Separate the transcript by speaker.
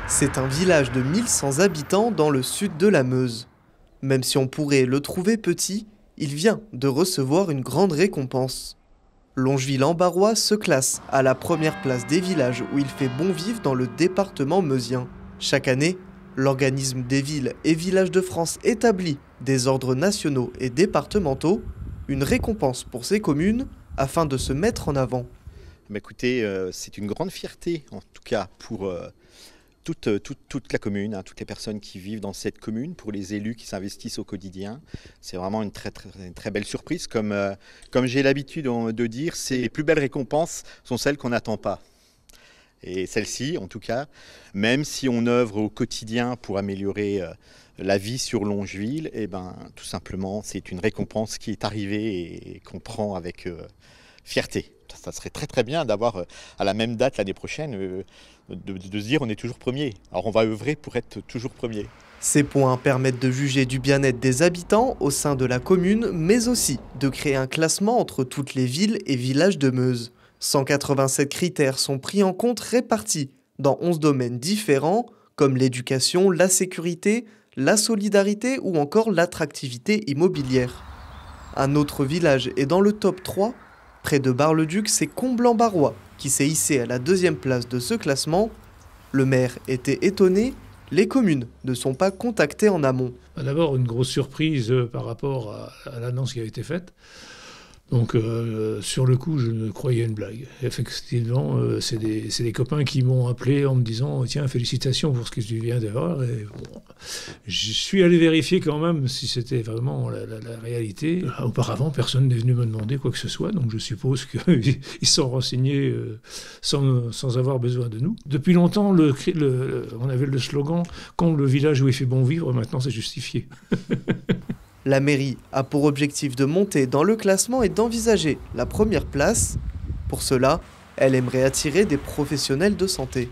Speaker 1: C'est un village de 1100 habitants dans le sud de la Meuse. Même si on pourrait le trouver petit, il vient de recevoir une grande récompense. Longeville-en-Barrois se classe à la première place des villages où il fait bon vivre dans le département meusien. Chaque année, l'organisme des villes et villages de France établit des ordres nationaux et départementaux, une récompense pour ces communes afin de se mettre en avant.
Speaker 2: Écoutez, c'est une grande fierté en tout cas pour toute la commune, toutes les personnes qui vivent dans cette commune, pour les élus qui s'investissent au quotidien. C'est vraiment une très belle surprise. Comme j'ai l'habitude de dire, les plus belles récompenses sont celles qu'on n'attend pas. Et celle-ci, en tout cas, même si on œuvre au quotidien pour améliorer la vie sur Longeville, tout simplement, c'est une récompense qui est arrivée et qu'on prend avec fierté. Ça serait très bien d'avoir à la même date l'année prochaine, de se dire on est toujours premier. Alors on va œuvrer pour être toujours premier.
Speaker 1: Ces points permettent de juger du bien-être des habitants au sein de la commune, mais aussi de créer un classement entre toutes les villes et villages de Meuse. 187 critères sont pris en compte, répartis dans 11 domaines différents, comme l'éducation, la sécurité, la solidarité ou encore l'attractivité immobilière. Un autre village est dans le top 3. Près de Bar-le-Duc, c'est Comblanc-Barrois qui s'est hissé à la deuxième place de ce classement. Le maire était étonné, les communes ne sont pas contactées en amont.
Speaker 3: D'abord, une grosse surprise par rapport à l'annonce qui a été faite. Donc, sur le coup, je ne croyais une blague. Effectivement, c'est des copains qui m'ont appelé en me disant « Tiens, félicitations pour ce que tu viens de voir. » Et bon, je suis allé vérifier quand même si c'était vraiment la réalité. Auparavant, personne n'est venu me demander quoi que ce soit, donc je suppose qu'ils sont renseignés sans avoir besoin de nous. Depuis longtemps, on avait le slogan « Quand le village où il fait bon vivre », maintenant c'est justifié.
Speaker 1: La mairie a pour objectif de monter dans le classement et d'envisager la première place. Pour cela, elle aimerait attirer des professionnels de santé.